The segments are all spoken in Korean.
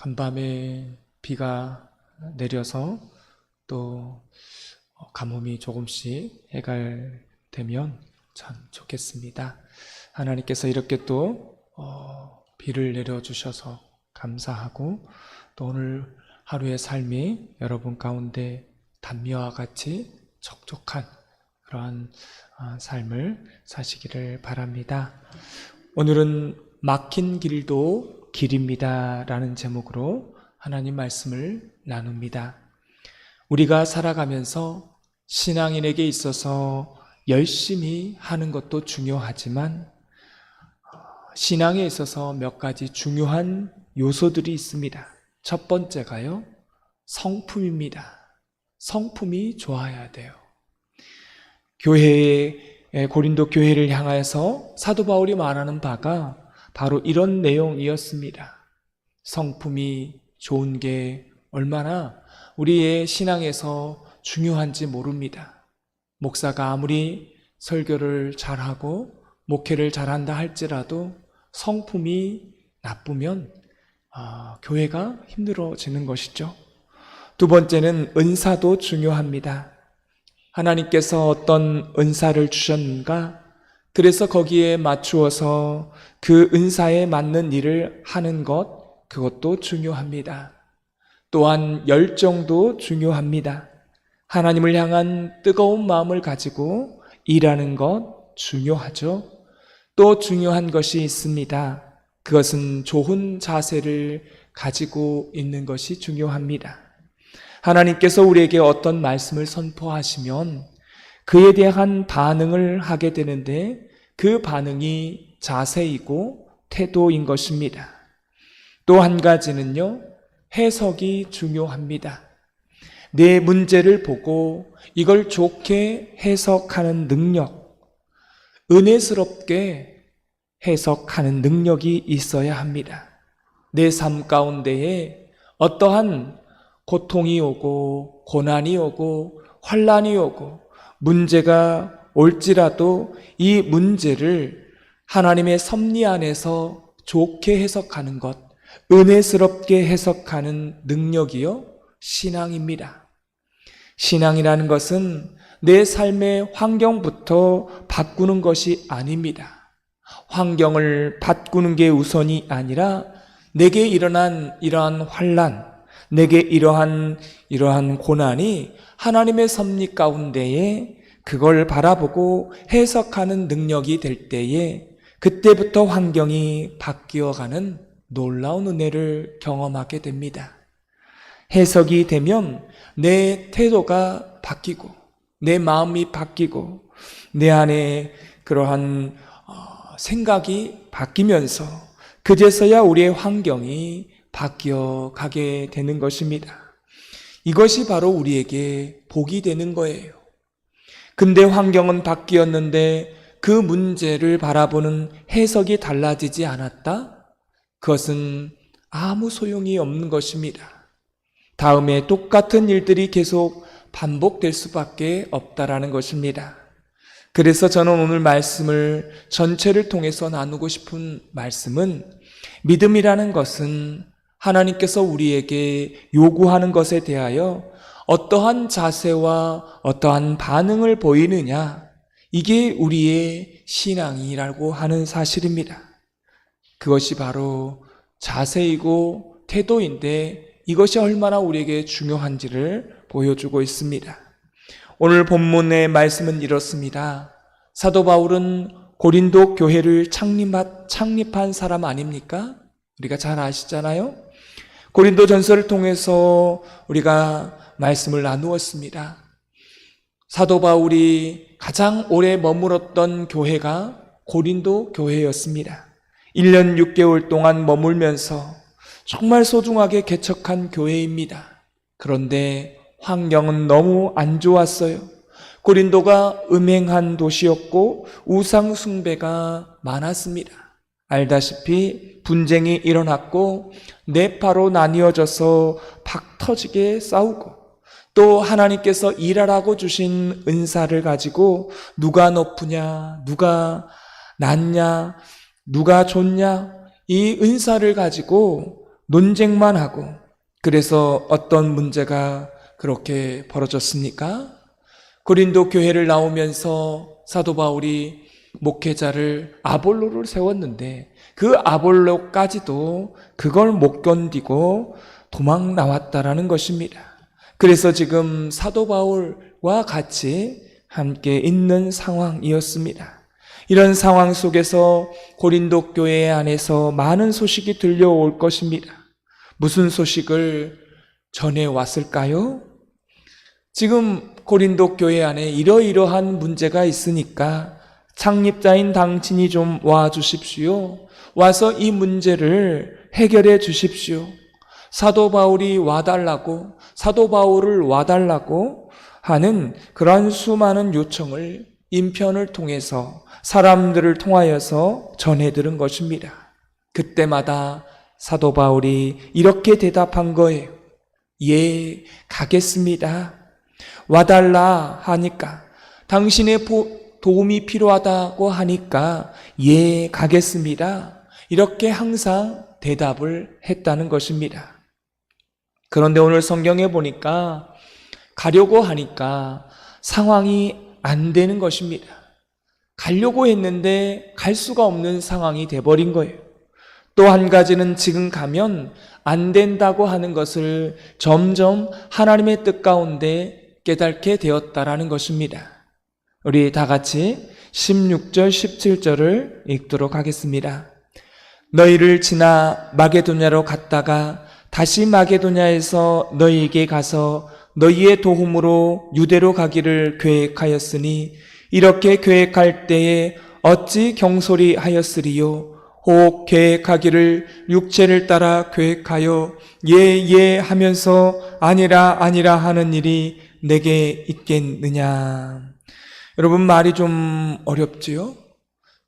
간밤에 비가 내려서 또 가뭄이 조금씩 해갈되면 참 좋겠습니다. 하나님께서 이렇게 또 비를 내려주셔서 감사하고, 또 오늘 하루의 삶이 여러분 가운데 단미와 같이 촉촉한 그러한 삶을 사시기를 바랍니다. 오늘은 막힌 길도 길입니다 라는 제목으로 하나님 말씀을 나눕니다. 우리가 살아가면서 신앙인에게 있어서 열심히 하는 것도 중요하지만 신앙에 있어서 몇 가지 중요한 요소들이 있습니다. 첫 번째가요, 성품입니다. 성품이 좋아야 돼요. 고린도 교회를 향하여서 사도 바울이 말하는 바가 바로 이런 내용이었습니다. 성품이 좋은 게 얼마나 우리의 신앙에서 중요한지 모릅니다. 목사가 아무리 설교를 잘하고 목회를 잘한다 할지라도 성품이 나쁘면 교회가 힘들어지는 것이죠. 두 번째는 은사도 중요합니다. 하나님께서 어떤 은사를 주셨는가? 그래서 거기에 맞추어서 그 은사에 맞는 일을 하는 것, 그것도 중요합니다. 또한 열정도 중요합니다. 하나님을 향한 뜨거운 마음을 가지고 일하는 것 중요하죠. 또 중요한 것이 있습니다. 그것은 좋은 자세를 가지고 있는 것이 중요합니다. 하나님께서 우리에게 어떤 말씀을 선포하시면 그에 대한 반응을 하게 되는데, 그 반응이 자세이고 태도인 것입니다. 또 한 가지는요, 해석이 중요합니다. 내 문제를 보고 이걸 좋게 해석하는 능력, 은혜스럽게 해석하는 능력이 있어야 합니다. 내 삶 가운데에 어떠한 고통이 오고 고난이 오고 환난이 오고 문제가 올지라도 이 문제를 하나님의 섭리 안에서 좋게 해석하는 것, 은혜스럽게 해석하는 능력이요, 신앙입니다. 신앙이라는 것은 내 삶의 환경부터 바꾸는 것이 아닙니다. 환경을 바꾸는 게 우선이 아니라 내게 일어난 이러한 환난, 내게 이러한 고난이 하나님의 섭리 가운데에 그걸 바라보고 해석하는 능력이 될 때에 그때부터 환경이 바뀌어가는 놀라운 은혜를 경험하게 됩니다. 해석이 되면 내 태도가 바뀌고 내 마음이 바뀌고 내 안에 그러한 생각이 바뀌면서 그제서야 우리의 환경이 바뀌어 가게 되는 것입니다. 이것이 바로 우리에게 복이 되는 거예요. 근데 환경은 바뀌었는데 그 문제를 바라보는 해석이 달라지지 않았다? 그것은 아무 소용이 없는 것입니다. 다음에 똑같은 일들이 계속 반복될 수밖에 없다라는 것입니다. 그래서 저는 오늘 말씀을 전체를 통해서 나누고 싶은 말씀은, 믿음이라는 것은 하나님께서 우리에게 요구하는 것에 대하여 어떠한 자세와 어떠한 반응을 보이느냐, 이게 우리의 신앙이라고 하는 사실입니다. 그것이 바로 자세이고 태도인데 이것이 얼마나 우리에게 중요한지를 보여주고 있습니다. 오늘 본문의 말씀은 이렇습니다. 사도 바울은 고린도 교회를 창립한 사람 아닙니까? 우리가 잘 아시잖아요. 고린도 전서를 통해서 우리가 말씀을 나누었습니다. 사도 바울이 가장 오래 머물렀던 교회가 고린도 교회였습니다. 1년 6개월 동안 머물면서 정말 소중하게 개척한 교회입니다. 그런데 환경은 너무 안 좋았어요. 고린도가 음행한 도시였고 우상 숭배가 많았습니다. 알다시피 분쟁이 일어났고 네 파로 나뉘어져서 박 터지게 싸우고, 또 하나님께서 일하라고 주신 은사를 가지고 누가 높으냐, 누가 낮냐, 누가 좋냐, 이 은사를 가지고 논쟁만 하고, 그래서 어떤 문제가 그렇게 벌어졌습니까? 고린도 교회를 나오면서 사도 바울이 목회자를 아볼로를 세웠는데 그 아볼로까지도 그걸 못 견디고 도망 나왔다라는 것입니다. 그래서 지금 사도 바울과 같이 함께 있는 상황이었습니다. 이런 상황 속에서 고린도 교회 안에서 많은 소식이 들려올 것입니다. 무슨 소식을 전해왔을까요? 지금 고린도 교회 안에 이러이러한 문제가 있으니까 창립자인 당신이 좀 와주십시오. 와서 이 문제를 해결해 주십시오. 사도 바울이 와달라고, 사도 바울을 와달라고 하는 그런 수많은 요청을 인편을 통해서 사람들을 통하여서 전해들은 것입니다. 그때마다 사도 바울이 이렇게 대답한 거예요. 예, 가겠습니다. 와달라 하니까, 당신의 도움이 필요하다고 하니까 예, 가겠습니다. 이렇게 항상 대답을 했다는 것입니다. 그런데 오늘 성경에 보니까 가려고 하니까 상황이 안 되는 것입니다. 가려고 했는데 갈 수가 없는 상황이 돼버린 거예요. 또 한 가지는 지금 가면 안 된다고 하는 것을 점점 하나님의 뜻 가운데 깨닫게 되었다라는 것입니다. 우리 다 같이 16절, 17절을 읽도록 하겠습니다. 너희를 지나 마게도냐로 갔다가 다시 마게도냐에서 너희에게 가서 너희의 도움으로 유대로 가기를 계획하였으니 이렇게 계획할 때에 어찌 경솔히 하였으리요? 혹 계획하기를 육체를 따라 계획하여 예 하면서 아니라 하는 일이 내게 있겠느냐. 여러분, 말이 좀 어렵지요?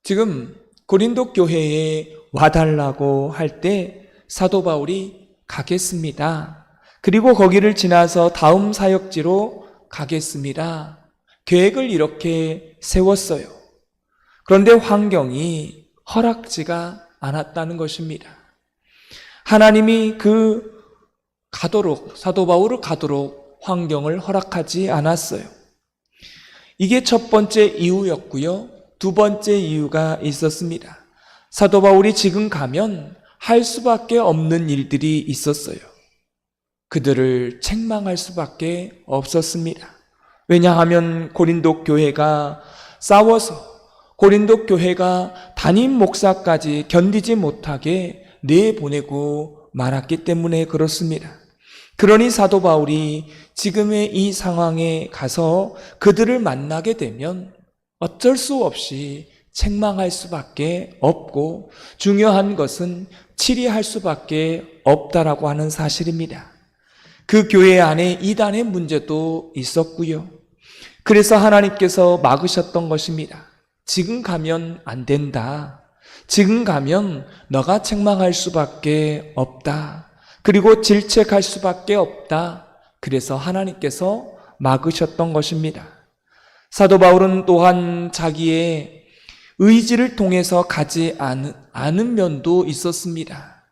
지금 고린도 교회에 와달라고 할 때 사도 바울이 가겠습니다. 그리고 거기를 지나서 다음 사역지로 가겠습니다. 계획을 이렇게 세웠어요. 그런데 환경이 허락지가 않았다는 것입니다. 하나님이 사도 바울을 가도록 환경을 허락하지 않았어요. 이게 첫 번째 이유였고요. 두 번째 이유가 있었습니다. 사도 바울이 지금 가면 할 수밖에 없는 일들이 있었어요. 그들을 책망할 수밖에 없었습니다. 왜냐하면 고린도 교회가 싸워서 고린도 교회가 담임 목사까지 견디지 못하게 내보내고 말았기 때문에 그렇습니다. 그러니 사도 바울이 지금의 이 상황에 가서 그들을 만나게 되면 어쩔 수 없이 책망할 수밖에 없고 중요한 것은 치리할 수밖에 없다라고 하는 사실입니다. 그 교회 안에 이단의 문제도 있었고요. 그래서 하나님께서 막으셨던 것입니다. 지금 가면 안 된다. 지금 가면 너가 책망할 수밖에 없다. 그리고 질책할 수밖에 없다. 그래서 하나님께서 막으셨던 것입니다. 사도 바울은 또한 자기의 의지를 통해서 가지 않은 면도 있었습니다.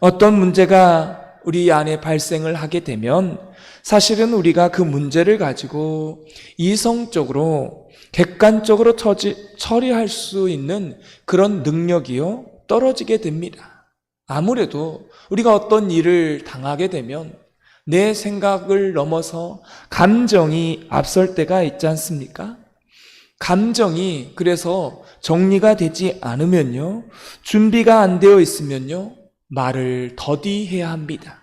어떤 문제가 우리 안에 발생을 하게 되면 사실은 우리가 그 문제를 가지고 이성적으로 객관적으로 처리할 수 있는 그런 능력이요 떨어지게 됩니다. 아무래도 우리가 어떤 일을 당하게 되면 내 생각을 넘어서 감정이 앞설 때가 있지 않습니까? 감정이 그래서 정리가 되지 않으면요, 준비가 안 되어 있으면요, 말을 더디해야 합니다.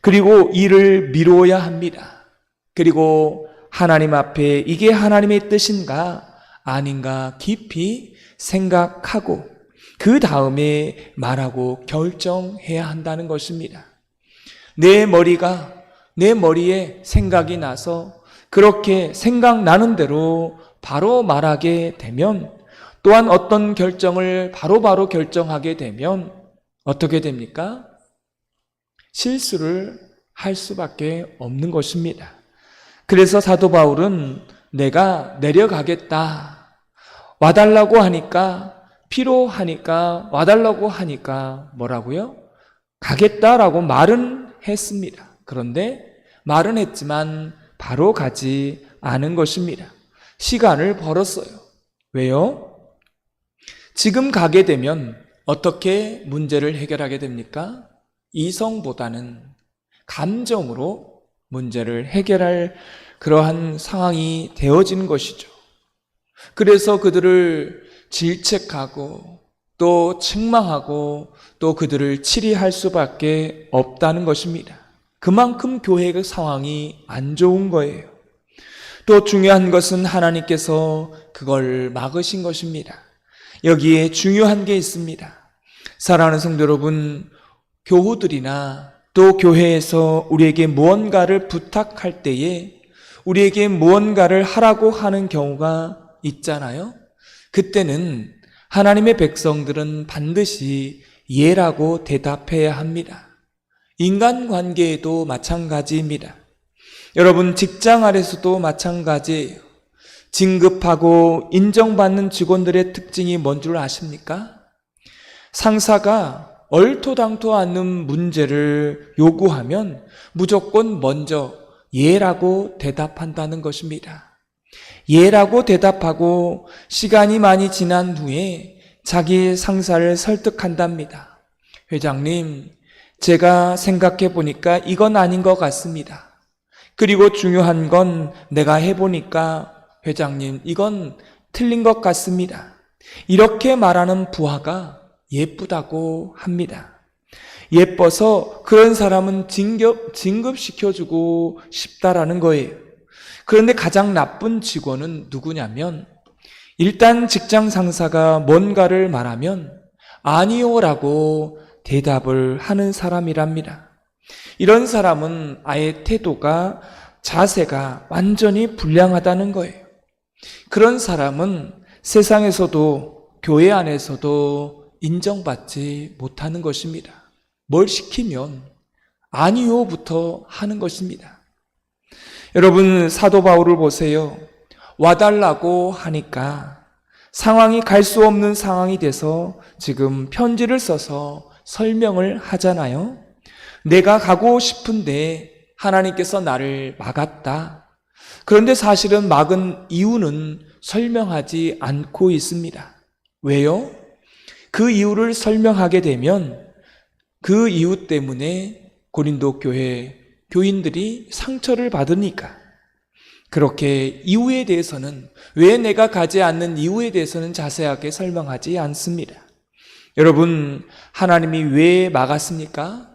그리고 일을 미뤄야 합니다. 그리고 하나님 앞에 이게 하나님의 뜻인가 아닌가 깊이 생각하고 그 다음에 말하고 결정해야 한다는 것입니다. 내 머리에 생각이 나서 그렇게 생각나는 대로 바로 말하게 되면, 또한 어떤 결정을 바로 결정하게 되면 어떻게 됩니까? 실수를 할 수밖에 없는 것입니다. 그래서 사도 바울은 내가 내려가겠다. 와달라고 하니까, 필요하니까, 와달라고 하니까 뭐라고요? 가겠다라고 말은 했습니다. 그런데 말은 했지만 바로 가지 않은 것입니다. 시간을 벌었어요. 왜요? 지금 가게 되면 어떻게 문제를 해결하게 됩니까? 이성보다는 감정으로 문제를 해결할 그러한 상황이 되어진 것이죠. 그래서 그들을 질책하고 또 책망하고 또 그들을 치리할 수밖에 없다는 것입니다. 그만큼 교회의 상황이 안 좋은 거예요. 또 중요한 것은 하나님께서 그걸 막으신 것입니다. 여기에 중요한 게 있습니다. 사랑하는 성도 여러분, 교우들이나 또 교회에서 우리에게 무언가를 부탁할 때에 우리에게 무언가를 하라고 하는 경우가 있잖아요. 그때는 하나님의 백성들은 반드시 예라고 대답해야 합니다. 인간관계에도 마찬가지입니다. 여러분, 직장 안에서도 마찬가지예요. 진급하고 인정받는 직원들의 특징이 뭔 줄 아십니까? 상사가 얼토당토 않는 문제를 요구하면 무조건 먼저 예라고 대답한다는 것입니다. 예라고 대답하고 시간이 많이 지난 후에 자기 상사를 설득한답니다. 회장님, 제가 생각해 보니까 이건 아닌 것 같습니다. 그리고 중요한 건 내가 해보니까 회장님, 이건 틀린 것 같습니다. 이렇게 말하는 부하가 예쁘다고 합니다. 예뻐서 그런 사람은 진급시켜주고 싶다라는 거예요. 그런데 가장 나쁜 직원은 누구냐면 일단 직장 상사가 뭔가를 말하면 아니요라고 대답을 하는 사람이랍니다. 이런 사람은 아예 태도가, 자세가 완전히 불량하다는 거예요. 그런 사람은 세상에서도 교회 안에서도 인정받지 못하는 것입니다. 뭘 시키면 아니요부터 하는 것입니다. 여러분, 사도 바울을 보세요. 와달라고 하니까 상황이 갈 수 없는 상황이 돼서 지금 편지를 써서 설명을 하잖아요. 내가 가고 싶은데 하나님께서 나를 막았다. 그런데 사실은 막은 이유는 설명하지 않고 있습니다. 왜요? 그 이유를 설명하게 되면 그 이유 때문에 고린도 교회 교인들이 상처를 받으니까 그렇게 이유에 대해서는, 왜 내가 가지 않는 이유에 대해서는 자세하게 설명하지 않습니다. 여러분, 하나님이 왜 막았습니까?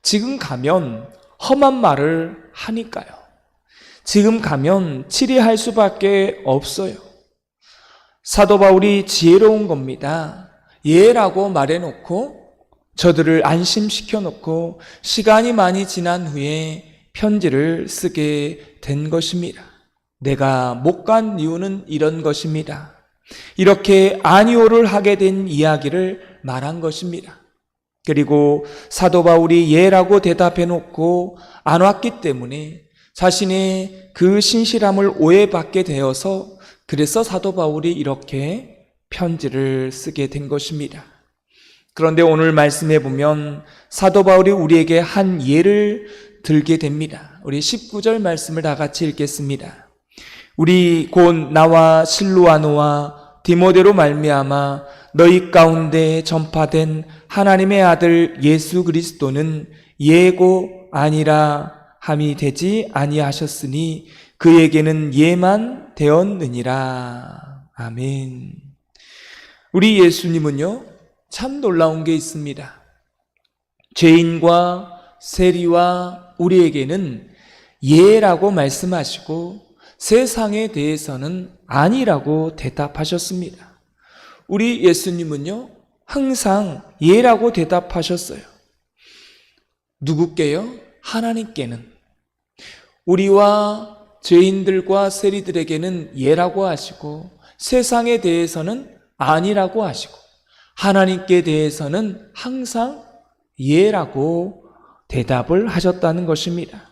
지금 가면 험한 말을 하니까요. 지금 가면 치리할 수밖에 없어요. 사도 바울이 지혜로운 겁니다. 예라고 말해놓고 저들을 안심시켜놓고 시간이 많이 지난 후에 편지를 쓰게 된 것입니다. 내가 못 간 이유는 이런 것입니다. 이렇게 아니오를 하게 된 이야기를 말한 것입니다. 그리고 사도 바울이 예라고 대답해놓고 안 왔기 때문에 자신의 그 신실함을 오해받게 되어서, 그래서 사도 바울이 이렇게 편지를 쓰게 된 것입니다. 그런데 오늘 말씀해 보면 사도 바울이 우리에게 한 예를 들게 됩니다. 우리 19절 말씀을 다 같이 읽겠습니다. 우리 곧 나와 실루아노와 디모데로 말미암아 너희 가운데 전파된 하나님의 아들 예수 그리스도는 예고 아니라 함이 되지 아니하셨으니 그에게는 예만 되었느니라. 아멘. 우리 예수님은요, 참 놀라운 게 있습니다. 죄인과 세리와 우리에게는 예라고 말씀하시고 세상에 대해서는 아니라고 대답하셨습니다. 우리 예수님은요, 항상 예라고 대답하셨어요. 누구께요? 하나님께는. 우리와 죄인들과 세리들에게는 예라고 하시고 세상에 대해서는 아니라고 하시고 하나님께 대해서는 항상 예라고 대답을 하셨다는 것입니다.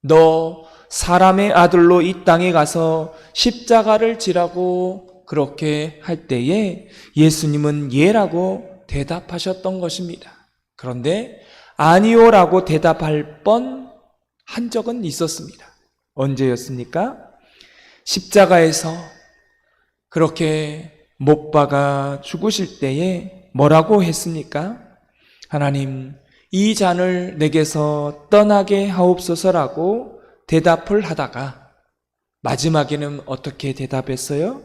너 사람의 아들로 이 땅에 가서 십자가를 지라고 그렇게 할 때에 예수님은 예라고 대답하셨던 것입니다. 그런데 아니요라고 대답할 뻔한 적은 있었습니다. 언제였습니까? 십자가에서 그렇게 못 박아 죽으실 때에 뭐라고 했습니까? 하나님, 이 잔을 내게서 떠나게 하옵소서라고 대답을 하다가 마지막에는 어떻게 대답했어요?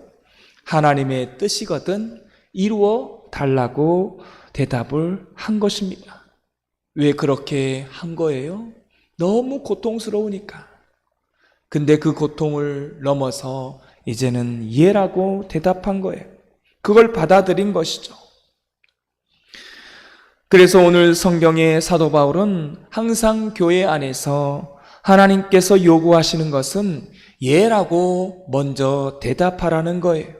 하나님의 뜻이거든 이루어 달라고 대답을 한 것입니다. 왜 그렇게 한 거예요? 너무 고통스러우니까. 근데 그 고통을 넘어서 이제는 예라고 대답한 거예요. 그걸 받아들인 것이죠. 그래서 오늘 성경의 사도 바울은 항상 교회 안에서 하나님께서 요구하시는 것은 예라고 먼저 대답하라는 거예요.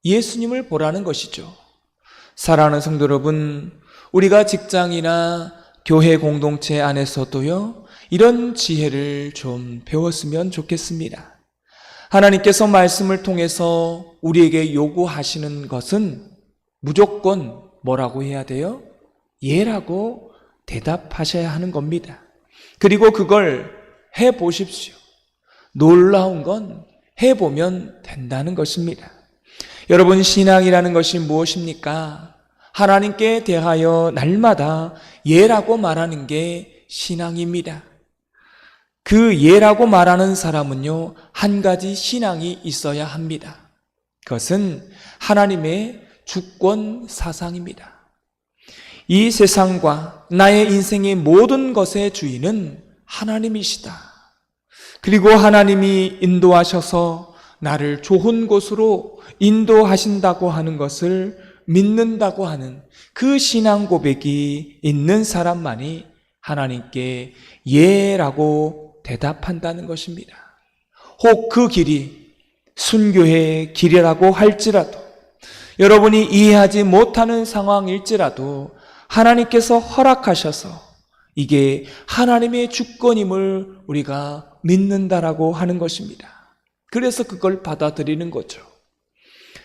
예수님을 보라는 것이죠. 사랑하는 성도 여러분, 우리가 직장이나 교회 공동체 안에서도요, 이런 지혜를 좀 배웠으면 좋겠습니다. 하나님께서 말씀을 통해서 우리에게 요구하시는 것은 무조건 뭐라고 해야 돼요? 예라고 대답하셔야 하는 겁니다. 그리고 그걸 해보십시오. 놀라운 건 해보면 된다는 것입니다. 여러분, 신앙이라는 것이 무엇입니까? 하나님께 대하여 날마다 예라고 말하는 게 신앙입니다. 그 예라고 말하는 사람은요, 한 가지 신앙이 있어야 합니다. 그것은 하나님의 주권 사상입니다. 이 세상과 나의 인생의 모든 것의 주인은 하나님이시다. 그리고 하나님이 인도하셔서 나를 좋은 곳으로 인도하신다고 하는 것을 믿는다고 하는 그 신앙 고백이 있는 사람만이 하나님께 예라고 대답한다는 것입니다. 혹 그 길이 순교의 길이라고 할지라도, 여러분이 이해하지 못하는 상황일지라도 하나님께서 허락하셔서 이게 하나님의 주권임을 우리가 믿는다라고 하는 것입니다. 그래서 그걸 받아들이는 거죠.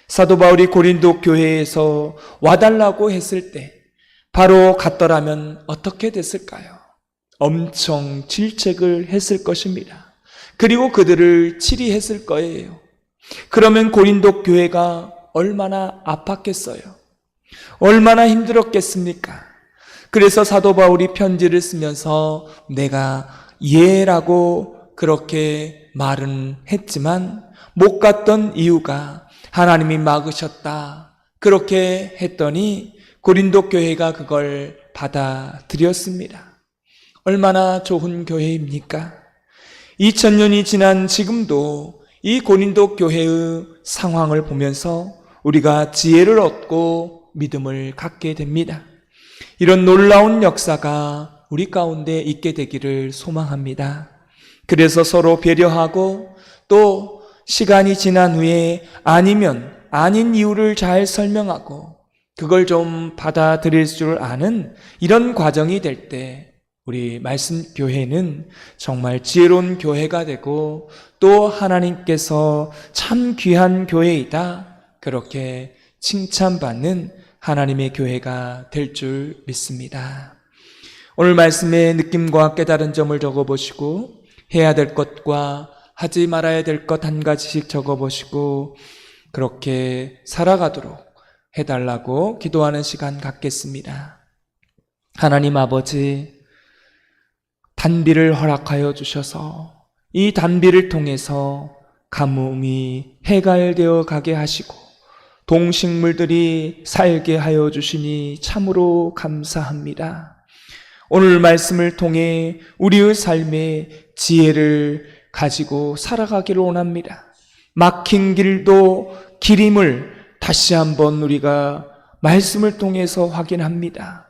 사도 바울이 고린도 교회에서 와달라고 했을 때 바로 갔더라면 어떻게 됐을까요? 엄청 질책을 했을 것입니다. 그리고 그들을 치리했을 거예요. 그러면 고린도 교회가 얼마나 아팠겠어요? 얼마나 힘들었겠습니까? 그래서 사도 바울이 편지를 쓰면서 내가 예라고 그렇게 말은 했지만 못 갔던 이유가 하나님이 막으셨다. 그렇게 했더니 고린도 교회가 그걸 받아들였습니다. 얼마나 좋은 교회입니까? 2000년이 지난 지금도 이 고린도 교회의 상황을 보면서 우리가 지혜를 얻고 믿음을 갖게 됩니다. 이런 놀라운 역사가 우리 가운데 있게 되기를 소망합니다. 그래서 서로 배려하고 또 시간이 지난 후에 아니면 아닌 이유를 잘 설명하고 그걸 좀 받아들일 줄 아는 이런 과정이 될 때 우리 말씀 교회는 정말 지혜로운 교회가 되고 또 하나님께서 참 귀한 교회이다, 그렇게 칭찬받는 하나님의 교회가 될 줄 믿습니다. 오늘 말씀의 느낌과 깨달은 점을 적어보시고 해야 될 것과 하지 말아야 될 것 한 가지씩 적어보시고 그렇게 살아가도록 해달라고 기도하는 시간 갖겠습니다. 하나님 아버지, 단비를 허락하여 주셔서 이 단비를 통해서 가뭄이 해갈되어 가게 하시고 동식물들이 살게 하여 주시니 참으로 감사합니다. 오늘 말씀을 통해 우리의 삶에 지혜를 가지고 살아가기를 원합니다. 막힌 길도 길임을 다시 한번 우리가 말씀을 통해서 확인합니다.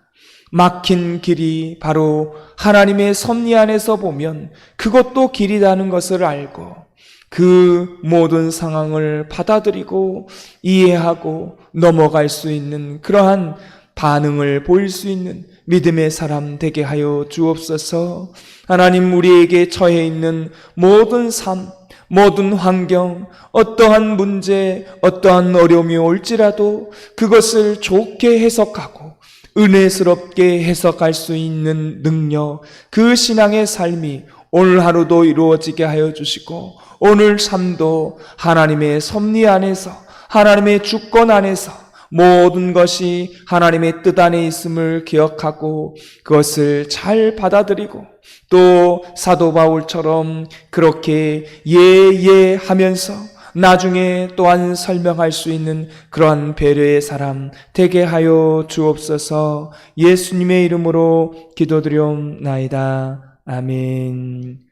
막힌 길이 바로 하나님의 섭리 안에서 보면 그것도 길이라는 것을 알고 그 모든 상황을 받아들이고 이해하고 넘어갈 수 있는 그러한 반응을 보일 수 있는 믿음의 사람 되게 하여 주옵소서. 하나님, 우리에게 처해 있는 모든 삶, 모든 환경, 어떠한 문제, 어떠한 어려움이 올지라도 그것을 좋게 해석하고 은혜스럽게 해석할 수 있는 능력, 그 신앙의 삶이 오늘 하루도 이루어지게 하여 주시고 오늘 삶도 하나님의 섭리 안에서, 하나님의 주권 안에서 모든 것이 하나님의 뜻 안에 있음을 기억하고 그것을 잘 받아들이고 또 사도 바울처럼 그렇게 하면서 나중에 또한 설명할 수 있는 그러한 배려의 사람 되게 하여 주옵소서. 예수님의 이름으로 기도드리옵나이다. 아멘.